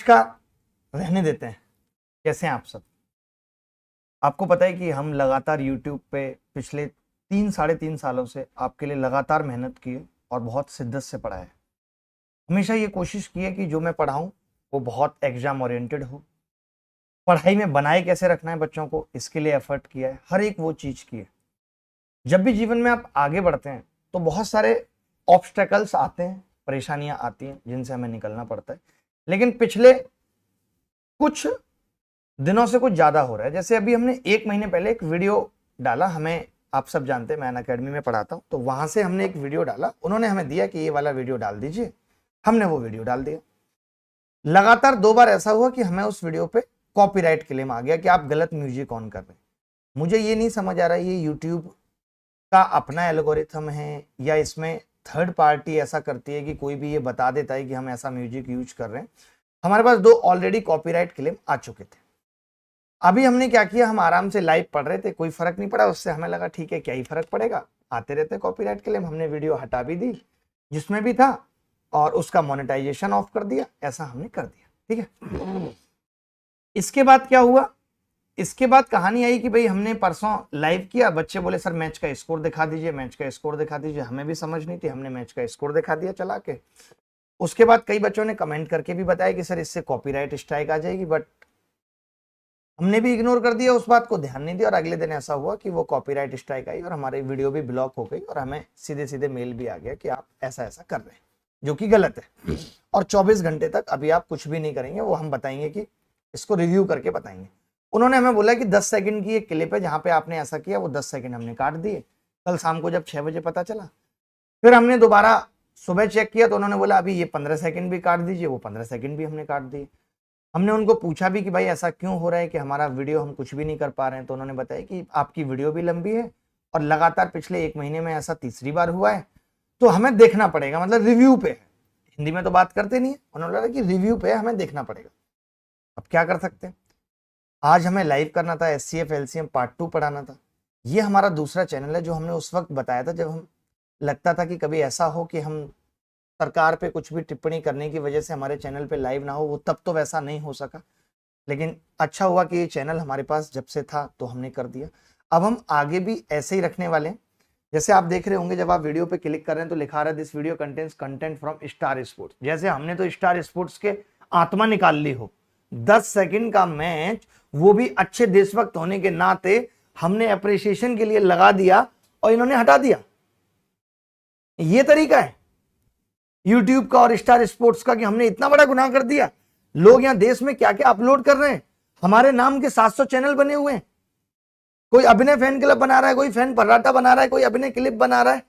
का रहने देते हैं। कैसे हैं आप सब? आपको पता है कि हम लगातार YouTube पे पिछले 3 साढ़े 3 सालों से आपके लिए लगातार मेहनत की है और बहुत शिद्दत से पढ़ा है। हमेशा ये कोशिश की है कि जो मैं पढ़ाऊँ वो बहुत एग्जाम ओरिएंटेड हो। पढ़ाई में बनाए कैसे रखना है बच्चों को, इसके लिए एफर्ट किया है, हर एक वो चीज़ की है। जब भी जीवन में आप आगे बढ़ते हैं तो बहुत सारे ऑब्स्टेकल्स आते हैं, परेशानियां आती हैं जिनसे हमें निकलना पड़ता है। लेकिन पिछले कुछ दिनों से कुछ ज्यादा हो रहा है। जैसे अभी हमने 1 महीने पहले एक वीडियो डाला, हमें आप सब जानते हैं मैं अनअकैडमी में पढ़ाता हूं, तो वहां से हमने एक वीडियो डाला, उन्होंने हमें दिया कि ये वाला वीडियो डाल दीजिए, हमने वो वीडियो डाल दिया। लगातार 2 बार ऐसा हुआ कि हमें उस वीडियो पे कॉपीराइट क्लेम आ गया कि आप गलत म्यूजिक ऑन कर रहे हैं। मुझे ये नहीं समझ आ रहा ये यूट्यूब का अपना एल्गोरिथम है या इसमें थर्ड पार्टी ऐसा करती है कि कोई भी ये बता देता है कि हम ऐसा म्यूजिक यूज कर रहे हैं। हमारे पास 2 ऑलरेडी कॉपीराइट क्लेम आ चुके थे। अभी हमने क्या किया, हम आराम से लाइव पढ़ रहे थे, कोई फर्क नहीं पड़ा उससे। हमें लगा ठीक है, क्या ही फर्क पड़ेगा, आते रहते कॉपीराइट क्लेम। हमने वीडियो हटा भी दी जिसमें भी था और उसका मोनेटाइजेशन ऑफ कर दिया। ऐसा हमने कर दिया, ठीक है। इसके बाद क्या हुआ, इसके बाद कहानी आई कि भाई हमने परसों लाइव किया, बच्चे बोले सर मैच का स्कोर दिखा दीजिए, मैच का स्कोर दिखा दीजिए। हमें भी समझ नहीं थी, हमने मैच का स्कोर दिखा दिया चला के। उसके बाद कई बच्चों ने कमेंट करके भी बताया कि सर इससे कॉपीराइट स्ट्राइक आ जाएगी, बट हमने भी इग्नोर कर दिया, उस बात को ध्यान नहीं दिया। और अगले दिन ऐसा हुआ कि वो कॉपीराइट स्ट्राइक आई और हमारी वीडियो भी ब्लॉक हो गई और हमें सीधे सीधे मेल भी आ गया कि आप ऐसा ऐसा कर रहे हैं, जो कि गलत है। और 24 घंटे तक अभी आप कुछ भी नहीं करेंगे, वो हम बताएंगे कि इसको रिव्यू करके बताएंगे। उन्होंने हमें बोला कि 10 सेकंड की एक क्लिप है जहां पे आपने ऐसा किया, वो 10 सेकंड हमने काट दिए। कल शाम को जब 6 बजे पता चला, फिर हमने दोबारा सुबह चेक किया तो उन्होंने बोला अभी ये 15 सेकंड भी काट दीजिए, वो 15 सेकंड भी हमने काट दिए। हमने उनको पूछा भी कि भाई ऐसा क्यों हो रहा है कि हमारा वीडियो हम कुछ भी नहीं कर पा रहे हैं, तो उन्होंने बताया कि आपकी वीडियो भी लंबी है और लगातार पिछले 1 महीने में ऐसा तीसरी बार हुआ है, तो हमें देखना पड़ेगा, मतलब रिव्यू पे है। हिंदी में तो बात करते नहीं है, उन्होंने बोला कि रिव्यू पे हमें देखना पड़ेगा। अब क्या कर सकते हैं, आज हमें लाइव करना था, SCF LCM पार्ट 2 पढ़ाना था। ये हमारा दूसरा चैनल है जो हमने उस वक्त बताया था जब हम लगता था कि कभी ऐसा हो कि हम सरकार पे कुछ भी टिप्पणी करने की वजह से हमारे चैनल पे लाइव ना हो, वो तब तो वैसा नहीं हो सका। लेकिन अच्छा हुआ कि ये चैनल हमारे पास जब से था तो हमने कर दिया। अब हम आगे भी ऐसे ही रखने वाले हैं। जैसे आप देख रहे होंगे जब आप वीडियो पे क्लिक कर रहे हैं तो लिखा रहा है this video contents content from star sports. जैसे हमने तो स्टार स्पोर्ट्स के आत्मा निकाल ली हो। 10 सेकंड का मैच, वो भी अच्छे देशभक्त होने के नाते हमने अप्रिसिएशन के लिए लगा दिया और इन्होंने हटा दिया। ये तरीका है यूट्यूब का और स्टार स्पोर्ट्स का कि हमने इतना बड़ा गुनाह कर दिया। लोग यहां देश में क्या क्या अपलोड कर रहे हैं, हमारे नाम के 700 चैनल बने हुए हैं। कोई अभिनय फैन क्लब बना रहा है, कोई फैन पराठा बना रहा है, कोई अभिनय क्लिप बना रहा है,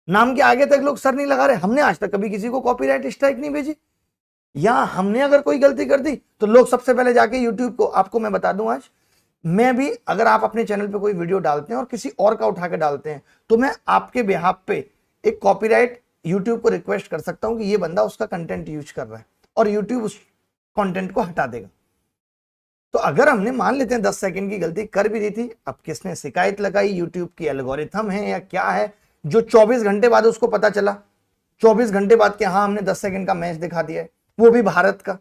नाम के आगे तक लोग सर नहीं लगा रहे। हमने आज तक कभी किसी को कॉपीराइट स्ट्राइक नहीं भेजी। या हमने अगर कोई गलती कर दी तो लोग सबसे पहले जाके यूट्यूब को, आपको मैं बता दूं, आज मैं भी अगर आप अपने चैनल पे कोई वीडियो डालते हैं और किसी और का उठा के डालते हैं तो मैं आपके बिहाफ पे एक कॉपीराइट यूट्यूब को रिक्वेस्ट कर सकता हूं कि ये बंदा उसका कंटेंट यूज कर रहा है और यूट्यूब उस कंटेंट को हटा देगा। तो अगर हमने मान लेते हैं 10 सेकंड की गलती कर भी दी थी, अब किसने शिकायत लगाई, यूट्यूब की एल्गोरिथम है या क्या है, जो 24 घंटे बाद उसको पता चला, 24 घंटे बाद कि हाँ हमने 10 सेकंड का मैच दिखा दिया है, वो भी भारत का,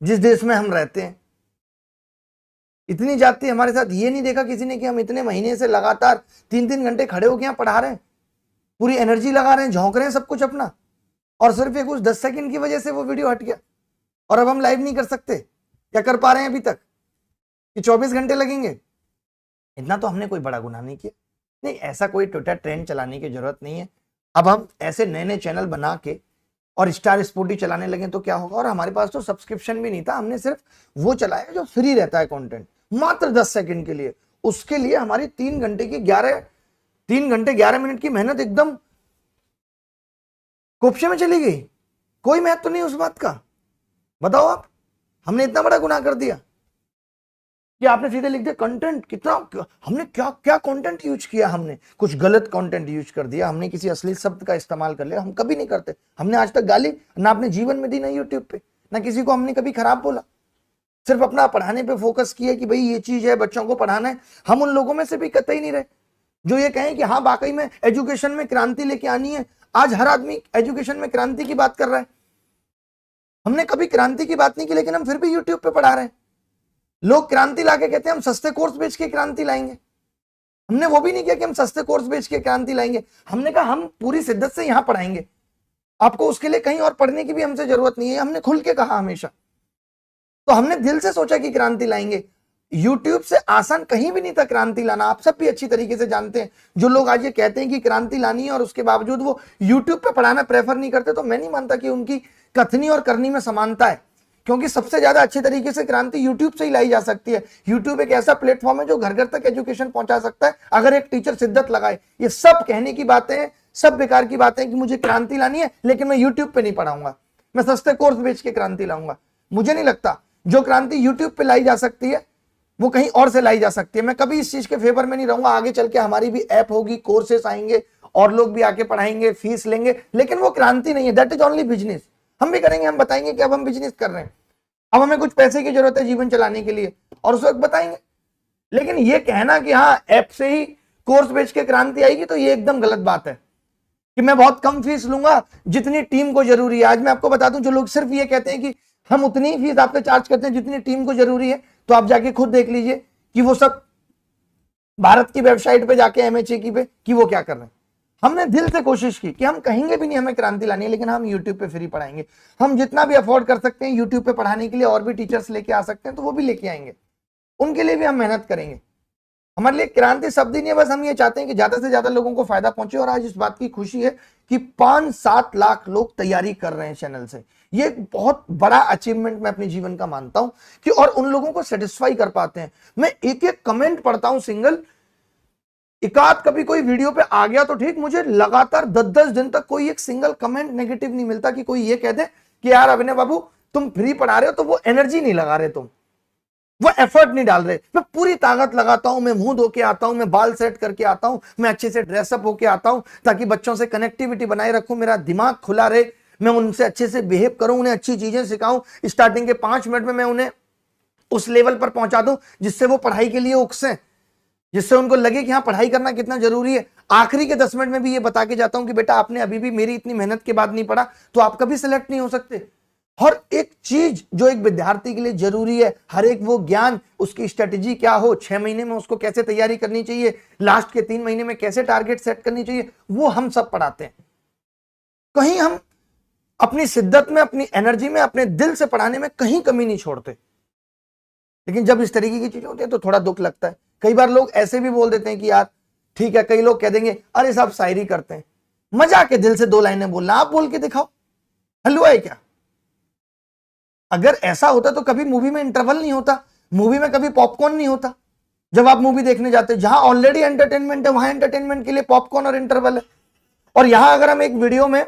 जिस देश में हम रहते हैं। इतनी जाती हमारे साथ ये नहीं देखा किसी ने कि हम इतने महीने से लगातार 3-3 घंटे खड़े होकर यहां पढ़ा रहे हैं, पूरी एनर्जी लगा रहे हैं, झोंक रहे हैं सब कुछ अपना, और सिर्फ एक उस 10 सेकंड की वजह से वो वीडियो हट गया और अब हम लाइव नहीं कर सकते। क्या कर पा रहे हैं अभी तक कि 24 घंटे लगेंगे? इतना तो हमने कोई बड़ा गुनाह नहीं किया। नहीं, ऐसा कोई ट्विटर ट्रेंड चलाने की जरूरत नहीं है। अब हम ऐसे नए नए चैनल बना के और स्टार स्पोर्टी चलाने लगे तो क्या होगा। और हमारे पास तो सब्सक्रिप्शन भी नहीं था, हमने सिर्फ वो चलाया जो फ्री रहता है कंटेंट, मात्र 10 सेकंड के लिए। उसके लिए हमारी 3 घंटे की 11 मिनट की मेहनत एकदम कोपशे में चली गई। कोई महत्व तो नहीं उस बात का। बताओ आप, हमने इतना बड़ा गुनाह कर दिया कि आपने सीधे लिख दिया कंटेंट। कितना हमने क्या क्या कंटेंट यूज किया, हमने कुछ गलत कंटेंट यूज कर दिया, हमने किसी अश्लील शब्द का इस्तेमाल कर लिया। हम कभी नहीं करते, हमने आज तक गाली ना अपने जीवन में दी, ना यूट्यूब पे, ना किसी को हमने कभी खराब बोला। सिर्फ अपना पढ़ाने पे फोकस किया कि भाई ये चीज है, बच्चों को पढ़ाना है। हम उन लोगों में से भी कतई नहीं रहे जो ये कहें कि हाँ वाकई में एजुकेशन में क्रांति लेके आनी है। आज हर आदमी एजुकेशन में क्रांति की बात कर रहा है। हमने कभी क्रांति की बात नहीं की, लेकिन हम फिर भी यूट्यूब पे पढ़ा रहे हैं। लोग क्रांति लाके कहते हैं हम सस्ते कोर्स बेच के क्रांति लाएंगे। हमने वो भी नहीं किया कि हम सस्ते कोर्स बेच के क्रांति लाएंगे। हमने कहा हम पूरी शिद्दत से यहां पढ़ाएंगे, आपको उसके लिए कहीं और पढ़ने की भी हमसे जरूरत नहीं है। हमने खुल के कहा हमेशा। तो हमने दिल से सोचा कि क्रांति लाएंगे। यूट्यूब से आसान कहीं भी नहीं था क्रांति लाना। आप सब भी अच्छी तरीके से जानते हैं। जो लोग आज ये कहते हैं कि क्रांति लानी है और उसके बावजूद वो यूट्यूब पे पढ़ाना प्रेफर नहीं करते, तो मैं नहीं मानता कि उनकी कथनी और करनी में समानता है, क्योंकि सबसे ज्यादा अच्छे तरीके से क्रांति यूट्यूब से ही लाई जा सकती है। यूट्यूब एक ऐसा प्लेटफॉर्म है जो घर घर तक एजुकेशन पहुंचा सकता है, अगर एक टीचर शिद्दत लगाए। ये सब कहने की बातें हैं, सब बेकार की बातें हैं कि मुझे क्रांति लानी है लेकिन मैं यूट्यूब पे नहीं पढ़ाऊंगा, मैं सस्ते कोर्स बेच के क्रांति लाऊंगा। मुझे नहीं लगता जो क्रांति यूट्यूब पे लाई जा सकती है वो कहीं और से लाई जा सकती है। मैं कभी इस चीज के फेवर में नहीं रहूंगा। आगे चल के हमारी भी ऐप होगी, कोर्सेस आएंगे और लोग भी आके पढ़ाएंगे, फीस लेंगे, लेकिन वो क्रांति नहीं है। That is only business. हम भी करेंगे, हम बताएंगे कि अब हम बिजनेस कर रहे हैं, अब हमें कुछ पैसे की जरूरत है जीवन चलाने के लिए, और उस वक्त बताएंगे। लेकिन ये कहना कि हाँ ऐप से ही कोर्स बेच के क्रांति आएगी, तो ये एकदम गलत बात है कि मैं बहुत कम फीस लूंगा जितनी टीम को जरूरी है। आज मैं आपको बता दूं, जो लोग सिर्फ ये कहते हैं कि हम उतनी फीस आपसे चार्ज करते हैं जितनी टीम को जरूरी है, तो आप जाके खुद देख लीजिए कि वो सब भारत की वेबसाइट पे जाके MHA पे कि वो क्या कर रहे हैं। हमने दिल से कोशिश की कि हम कहेंगे भी नहीं हमें क्रांति लानी है, लेकिन हम यूट्यूब पे फ्री पढ़ाएंगे। हम जितना भी अफोर्ड कर सकते हैं यूट्यूब पे पढ़ाने के लिए, और भी टीचर्स लेके आ सकते हैं तो वो भी लेके आएंगे, उनके लिए भी हम मेहनत करेंगे। हमारे लिए क्रांति शब्द ही नहीं है, बस हम ये चाहते हैं कि ज्यादा से ज्यादा लोगों को फायदा पहुंचे। और आज इस बात की खुशी है कि 5-7 लाख लोग तैयारी कर रहे हैं चैनल से। ये एक बहुत बड़ा अचीवमेंट मैं अपने जीवन का मानता हूं कि और उन लोगों को सेटिस्फाई कर पाते हैं। मैं एक एक कमेंट पढ़ता हूं सिंगल, एकाध कभी कोई वीडियो पे आ गया तो ठीक, मुझे लगातार 10-10 दिन तक कोई एक सिंगल कमेंट नेगेटिव नहीं मिलता कि कोई ये कह दे कि यार अभिनय बाबू तुम फ्री पढ़ा रहे हो तो वो एनर्जी नहीं लगा रहे, तुम वो एफर्ट नहीं डाल रहे। मैं पूरी ताकत लगाता हूं, मैं मुंह धो के आता हूं, मैं बाल सेट करके आता हूं, मैं अच्छे से ड्रेसअप होके आता हूं ताकि बच्चों से कनेक्टिविटी बनाए रखूं, मेरा दिमाग खुला रहे, मैं उनसे अच्छे से बिहेव करूं, उन्हें अच्छी चीजें सिखाऊं। स्टार्टिंग के 5 मिनट में मैं उन्हें उस लेवल पर पहुंचा दूं जिससे वो पढ़ाई के लिए उकसें, जिससे उनको लगे कि हाँ पढ़ाई करना कितना जरूरी है। आखिरी के 10 मिनट में भी ये बता के जाता हूं कि बेटा आपने अभी भी मेरी इतनी मेहनत के बाद नहीं पढ़ा तो आप कभी सिलेक्ट नहीं हो सकते। हर एक चीज जो एक विद्यार्थी के लिए जरूरी है, हर एक वो ज्ञान, उसकी स्ट्रेटेजी क्या हो, 6 महीने में उसको कैसे तैयारी करनी चाहिए, लास्ट के 3 महीने में कैसे टारगेट सेट करनी चाहिए, वो हम सब पढ़ाते हैं। कहीं हम अपनी शिद्दत में, अपनी एनर्जी में, अपने दिल से पढ़ाने में कहीं कमी नहीं छोड़ते। लेकिन जब इस तरीके की चीजें होती है तो थोड़ा दुख लगता है। कई बार लोग ऐसे भी बोल देते हैं कि यार ठीक है, कई लोग कह देंगे अरे साहब शायरी करते हैं, मजा के दिल से 2 लाइनें बोलना, आप बोल के दिखाओ, हलवा है क्या? अगर ऐसा होता तो कभी मूवी में इंटरवल नहीं होता, मूवी में कभी पॉपकॉर्न नहीं होता। जब आप मूवी देखने जाते हैं, जहां ऑलरेडी एंटरटेनमेंट है वहां एंटरटेनमेंट के लिए पॉपकॉर्न और इंटरवल है। और यहां अगर हम एक वीडियो में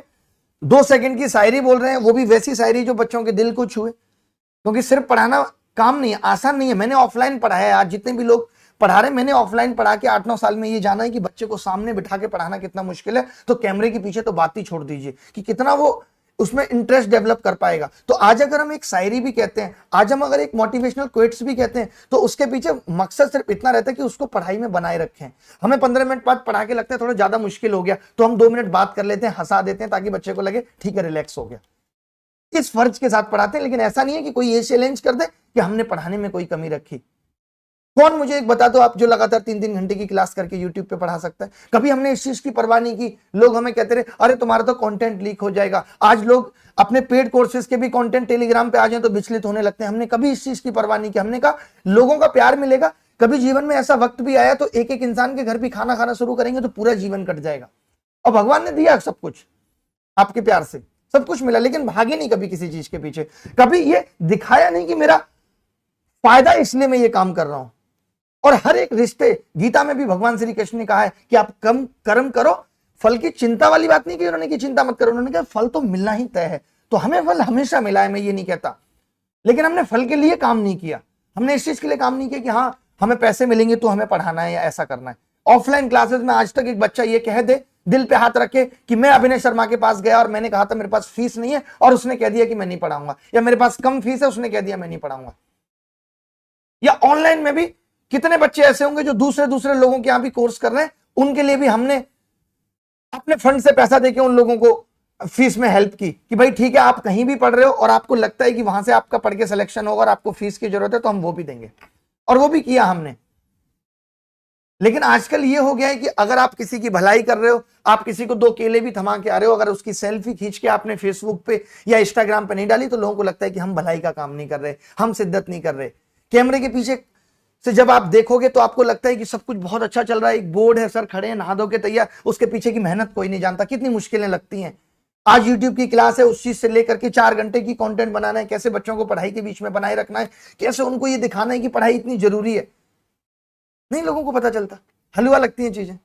2 सेकंड की शायरी बोल रहे हैं, वो भी वैसी शायरी जो बच्चों के दिल को छुए, क्योंकि सिर्फ पढ़ाना काम नहीं है, आसान नहीं है। मैंने ऑफलाइन पढ़ाया है, आज जितने भी लोग पढ़ा रहे हैं मैंने ऑफलाइन पढ़ा के 8-9 साल में ये जाना है कि बच्चे को सामने बिठा के पढ़ाना कितना मुश्किल है। तो कैमरे के पीछे तो बात ही छोड़ दीजिए कि कितना वो उसमें इंटरेस्ट डेवलप कर पाएगा। तो आज अगर हम एक शायरी भी कहते हैं, आज हम अगर एक मोटिवेशनल क्वेट्स भी कहते हैं, तो उसके पीछे मकसद सिर्फ इतना रहता है कि उसको पढ़ाई में बनाए रखें। हमें 15 मिनट बाद पढ़ा के लगता है थोड़ा ज्यादा मुश्किल हो गया, तो हम 2 मिनट बात कर लेते हैं, हंसा देते हैं ताकि बच्चे को लगे ठीक है रिलैक्स हो गया। इस फर्ज के साथ पढ़ाते हैं। लेकिन ऐसा नहीं है कि कोई ये चैलेंज कर दे कि हमने पढ़ाने में कोई कमी रखी। कौन मुझे एक बता दो आप जो लगातार 3-3 घंटे की क्लास करके यूट्यूब पे पढ़ा सकता है? कभी हमने इस चीज की परवाह नहीं की। लोग हमें कहते रहे अरे तुम्हारा तो कंटेंट लीक हो जाएगा। आज लोग अपने पेड कोर्सेज के भी कंटेंट टेलीग्राम पे आ जाए तो विचलित होने लगते हैं। हमने कभी इस चीज की परवाह नहीं की। हमने कहा लोगों का प्यार मिलेगा। कभी जीवन में ऐसा वक्त भी आया तो एक एक इंसान के घर भी खाना खाना शुरू करेंगे तो पूरा जीवन कट जाएगा। और भगवान ने दिया सब कुछ, आपके प्यार से सब कुछ मिला, लेकिन भागे नहीं कभी किसी चीज के पीछे। कभी ये दिखाया नहीं कि मेरा फायदा इसलिए मैं ये काम कर रहा हूं। और हर एक रिश्ते, गीता में भी भगवान श्री कृष्ण ने कहा है कि आप कम कर्म करो, फल की चिंता वाली बात नहीं की उन्होंने कि चिंता मत करो। उन्होंने कहा फल तो मिलना ही तय है। तो हमें फल हमेशा मिला है, मैं ये नहीं कहता, लेकिन हमने फल के लिए काम नहीं किया। हमने इस चीज के लिए काम नहीं किया कि हाँ हमें पैसे मिलेंगे तो हमें पढ़ाना है या ऐसा करना है। ऑफलाइन क्लासेस में आज तक एक बच्चा ये कह दे, दिल पे हाथ रखे कि मैं अभिनय शर्मा के पास गया और मैंने कहा था मेरे पास फीस नहीं है और उसने कह दिया कि मैं नहीं पढ़ाऊंगा, या मेरे पास कम फीस है उसने कह दिया मैं नहीं पढ़ाऊंगा। या ऑनलाइन में भी कितने बच्चे ऐसे होंगे जो दूसरे लोगों के यहां भी कोर्स कर रहे हैं, उनके लिए भी हमने अपने फंड से पैसा देके उन लोगों को फीस में हेल्प की कि भाई ठीक है, आप कहीं भी पढ़ रहे हो और आपको लगता है कि वहां से आपका पढ़ के सिलेक्शन होगा और आपको फीस की जरूरत है, तो हम वो भी देंगे, और वो भी किया हमने। लेकिन आजकल ये हो गया है कि अगर आप किसी की भलाई कर रहे हो, आप किसी को 2 केले भी थमा के आ रहे हो, अगर उसकी सेल्फी खींच के आपने फेसबुक पे या इंस्टाग्राम पे नहीं डाली, तो लोगों को लगता है कि हम भलाई का काम नहीं कर रहे, हम शिद्दत नहीं कर रहे। कैमरे के पीछे से जब आप देखोगे तो आपको लगता है कि सब कुछ बहुत अच्छा चल रहा है, एक बोर्ड है, सर खड़े हैं नहा धो के तैयार, उसके पीछे की मेहनत कोई नहीं जानता, कितनी मुश्किलें लगती हैं। आज YouTube की क्लास है, उस चीज से लेकर के 4 घंटे की कंटेंट बनाना है, कैसे बच्चों को पढ़ाई के बीच में बनाए रखना है, कैसे उनको ये दिखाना है कि पढ़ाई इतनी जरूरी है, नहीं लोगों को पता चलता, हलवा लगती हैं चीजें।